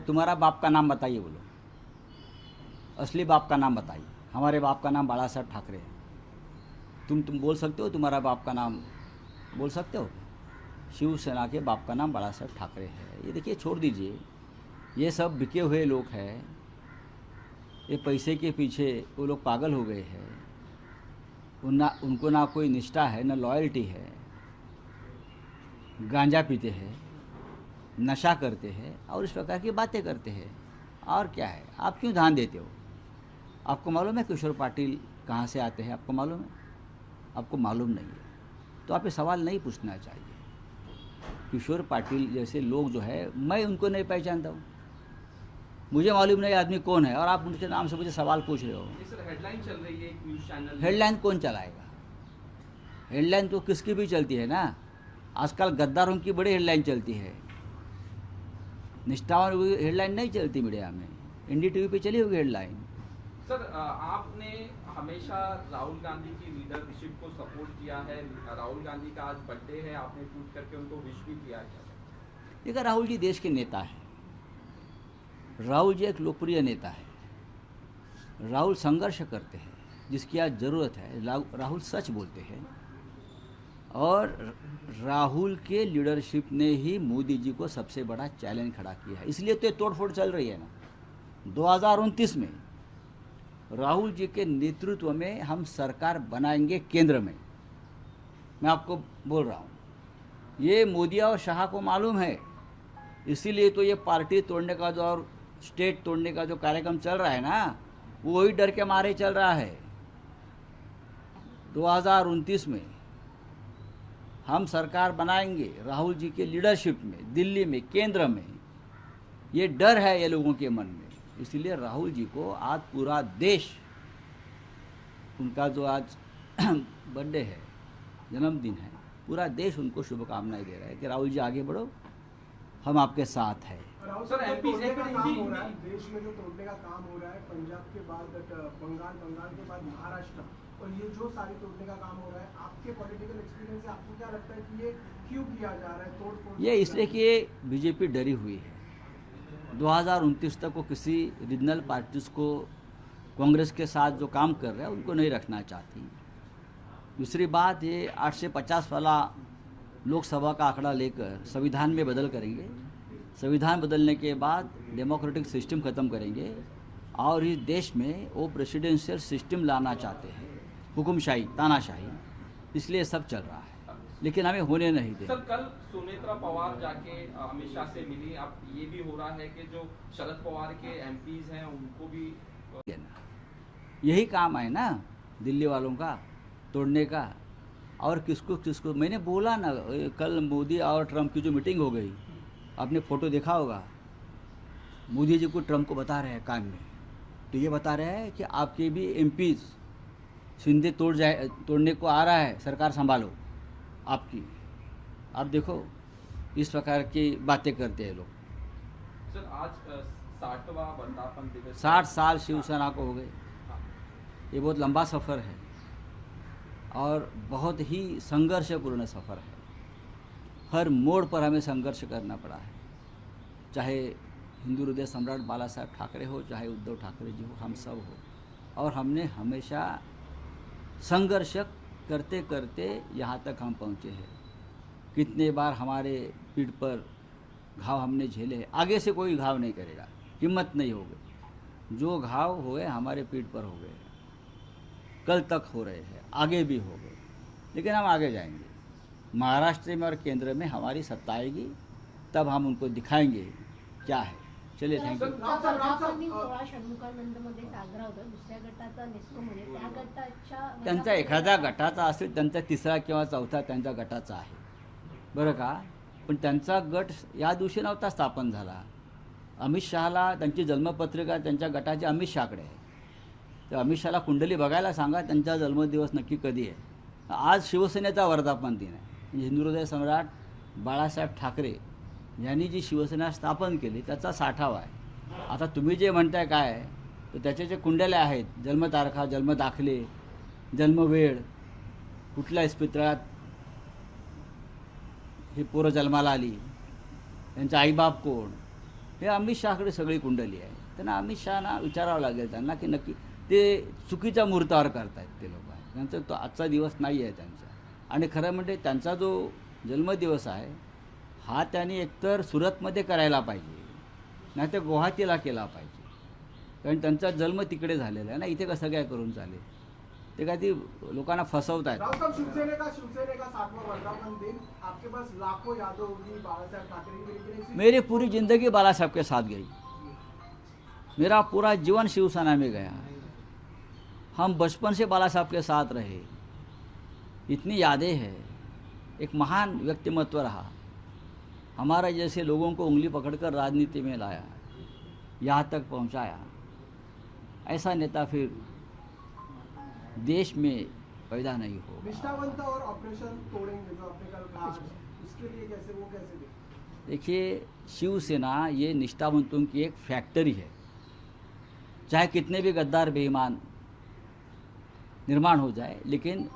तुम्हारा बाप का नाम बताइए, बोलो असली बाप का नाम बताइए। हमारे बाप का नाम बाला साहब ठाकरे है। तुम बोल सकते हो तुम्हारा बाप का नाम बोल सकते हो? शिवसेना के बाप का नाम बाला साहब ठाकरे है। ये देखिए, छोड़ दीजिए, ये सब बिके हुए लोग हैं। ये पैसे के पीछे वो लोग पागल हो गए हैं। उनको ना कोई निष्ठा है, ना लॉयल्टी है। गांजा पीते हैं, नशा करते हैं और इस प्रकार की बातें करते हैं। और क्या है, आप क्यों ध्यान देते हो? आपको मालूम है किशोर पाटिल कहाँ से आते हैं? आपको मालूम है? आपको मालूम नहीं है तो आप ये सवाल नहीं पूछना चाहिए। किशोर पाटिल जैसे लोग जो है, मैं उनको नहीं पहचानता हूँ। मुझे मालूम नहीं आदमी कौन है और आप उनके नाम से मुझे सवाल पूछ रहे हो। सर, हेडलाइन चल रही है एक न्यूज़ चैनल। हेडलाइन कौन चलाएगा? हेडलाइन तो किसकी भी चलती है ना। आजकल गद्दारों की बड़ी हेडलाइन चलती है, निष्ठावान हेडलाइन नहीं चलती मीडिया में। NDTV पे चली होगी हेडलाइन। सर, आपने हमेशा राहुल गांधी की लीडरशिप को सपोर्ट किया है। राहुल गांधी का आज बर्थडे है, आपने ट्वीट करके उनको विश भी किया है। देखा, राहुल जी देश के नेता है। राहुल जी एक लोकप्रिय नेता है। राहुल संघर्ष करते हैं, जिसकी आज ज़रूरत है। राहुल सच बोलते हैं और राहुल के लीडरशिप ने ही मोदी जी को सबसे बड़ा चैलेंज खड़ा किया है। इसलिए तो ये तोड़फोड़ चल रही है ना। 2029 में राहुल जी के नेतृत्व में हम सरकार बनाएंगे केंद्र में। मैं आपको बोल रहा हूँ, ये मोदी और शाह को मालूम है। इसीलिए तो ये पार्टी तोड़ने का जो और स्टेट तोड़ने का जो कार्यक्रम चल रहा है ना, वो वही डर के मारे चल रहा है। 2029 में हम सरकार बनाएंगे राहुल जी के लीडरशिप में, दिल्ली में, केंद्र में। ये डर है ये लोगों के मन में। इसलिए राहुल जी को आज पूरा देश, उनका जो आज बर्थडे है, जन्मदिन है, पूरा देश उनको शुभकामनाएं दे रहा है कि राहुल जी आगे बढ़ो, हम आपके साथ हैं। सर, MP तोड़ने का काम हो रहा है देश में, जो तोड़ने का काम हो रहा है पंजाब के बाद बंगाल के बाद महाराष्ट्र, और ये जो सारी तोड़ने का काम हो रहा है, आपके पॉलिटिकल एक्सपीरियंस से आपको क्या लगता है कि ये क्यों किया जा रहा है तोड़फोड़? ये इसलिए कि बीजेपी डरी हुई है। 2029 तक वो किसी रीजनल पार्टीज को कांग्रेस के साथ जो काम कर रहे हैं उनको नहीं रखना चाहती। दूसरी बात, ये 8 से 50 वाला लोकसभा का आंकड़ा लेकर संविधान में बदल करेंगे। संविधान बदलने के बाद डेमोक्रेटिक सिस्टम ख़त्म करेंगे और इस देश में वो प्रेसिडेंशियल सिस्टम लाना चाहते हैं, हुकुमशाही, तानाशाही। इसलिए सब चल रहा है, लेकिन हमें होने नहीं दें। सर, कल सुनेत्रा पवार जाके अमित शाह से मिली। अब ये भी हो रहा है कि जो शरद पवार के MPs हैं उनको भी यही काम है ना दिल्ली वालों का, तोड़ने का। और किसको किसको मैंने बोला ना, कल मोदी और ट्रंप की जो मीटिंग हो गई, आपने फ़ोटो देखा होगा। मोदी जी को ट्रंप को बता रहे हैं कान में, तो ये बता रहे हैं कि आपके भी MPs सिंधे तोड़ने को आ रहा है, सरकार संभालो आपकी। आप देखो, इस प्रकार की बातें करते हैं लोग। सर, आज 60वां वर्धापन दिवस, 60 साल शिवसेना को हो गए। ये बहुत लंबा सफ़र है और बहुत ही संघर्षपूर्ण सफ़र है। हर मोड़ पर हमें संघर्ष करना पड़ा है, चाहे हिंदू हृदय सम्राट बाला साहब ठाकरे हो, चाहे उद्धव ठाकरे जी हो, हम सब हो। और हमने हमेशा संघर्ष करते करते यहाँ तक हम पहुँचे हैं। कितने बार हमारे पीठ पर घाव हमने झेले। आगे से कोई घाव नहीं करेगा, हिम्मत नहीं हो गई। जो घाव हुए हमारे पीठ पर हो गए, कल तक हो रहे हैं, आगे भी हो गए, लेकिन हम आगे जाएंगे। महाराष्ट्र में और केंद्र में हमारी सत्ता आएगी, तब हम उनको दिखाएंगे क्या है। चलिए, थैंक यू। त्यांचा एखाद्या गटाचा असेल, त्यांचा तिसरा किंवा चौथा त्यांच्या गटाचा आहे, बरं का. पण त्यांचा गट या दिवशी नव्हता स्थापन झाला. अमित शहाला त्यांची जन्मपत्रिका त्यांच्या गटाची अमित शहाकडे आहे. तर अमित शहाला कुंडली बघायला सांगा, त्यांचा जन्मदिवस नक्की कधी आहे. आज शिवसेनेचा वर्धापन दिन आहे. हिंदू हृदय सम्राट बाळासाहेब ठाकरे यांनी जी शिवसेना स्थापन केली त्याचा 60वा आहे. आता तुम्ही जे म्हणताय काय, तर त्याचे जे कुंडल्या आहेत, जन्मतारखा, जन्मदाखले, जन्मवेळ, कुठल्या इस्पितळात ही पोरं जन्माला आली, त्यांचा आईबाप कोण, हे अमित शहाकडे सगळी कुंडली आहे. त्यांना अमित शहाना विचारावं लागेल त्यांना की नक्की ते चुकीच्या मुहूर्तावर करतायत ते लोक. त्यांचा तो आजचा दिवस नाही आहे त्यांचा. आणि खरं म्हणजे त्यांचा जो जन्मदिवस आहे हा त्यांनी एकतर सुरतमध्ये करायला पाहिजे, नाही तर गुवाहाटीला केला पाहिजे. कारण त्यांचा जन्म तिकडे झालेला आहे ना, इथे कसं काय करून चालेल. ते काय ती लोकांना फसवत आहेत. राव साहब, शिवसेना का 7वां वर्धापन दिन, आपके पास लाखों यादें होगी बाला साहब ठाकरे की, लेकिन इसी मेरी पूरी ज़िंदगी बाला साहब के साथ गई. मेरा पूरा जीवन शिवसेना में गया. हम बचपन से बाला साहब के साथ रहे. इतनी यादें हैं. एक महान व्यक्तिमत्व रहा, हमारा जैसे लोगों को उंगली पकड़कर राजनीति में लाया, यहाँ तक पहुँचाया. ऐसा नेता फिर देश में पैदा नहीं होगा. निष्ठावंत और ऑपरेशन तोड़ेंगे जो आपने कल कहा, इसके लिए कैसे देखते? देखिए, शिवसेना ये निष्ठावंतों की एक फैक्ट्री है. चाहे कितने भी गद्दार बेईमान निर्माण हो जाए, लेकिन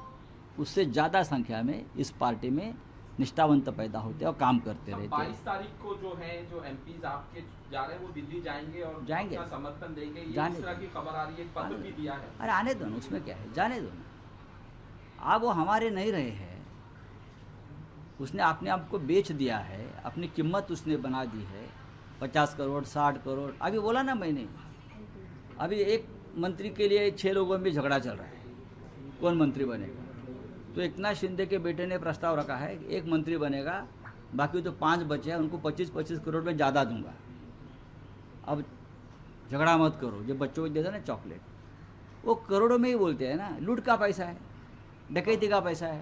उससे ज़्यादा संख्या में इस पार्टी में निष्ठावंत पैदा होते और काम करते रहते हैं. 22 तारीख को जो है जो एमपीज आपके जा रहे हैं वो दिल्ली जाएंगे और जाएंगे, अपना समर्थन देंगे, ये जाने इस तरह की खबर आ रही है, एक पत्र भी दिया है. अरे आने दो ना, उसमें क्या है, जाने दो ना. अब वो हमारे नहीं रहे हैं. उसने अपने आप को बेच दिया है, अपनी कीमत उसने बना दी है. 50 करोड़ 60 करोड़. अभी बोला ना मैंने, अभी एक मंत्री के लिए 6 लोगों में झगड़ा चल रहा है, कौन मंत्री बनेगा. तो एकनाथ शिंदे के बेटे ने प्रस्ताव रखा है कि एक मंत्री बनेगा, बाकी तो 5 बचे हैं उनको 25-25 करोड़ में ज़्यादा दूंगा. अब झगड़ा मत करो. जो बच्चों को देते हैं ना चॉकलेट, वो करोड़ों में ही बोलते हैं ना. लूट का पैसा है, डकैती का पैसा है.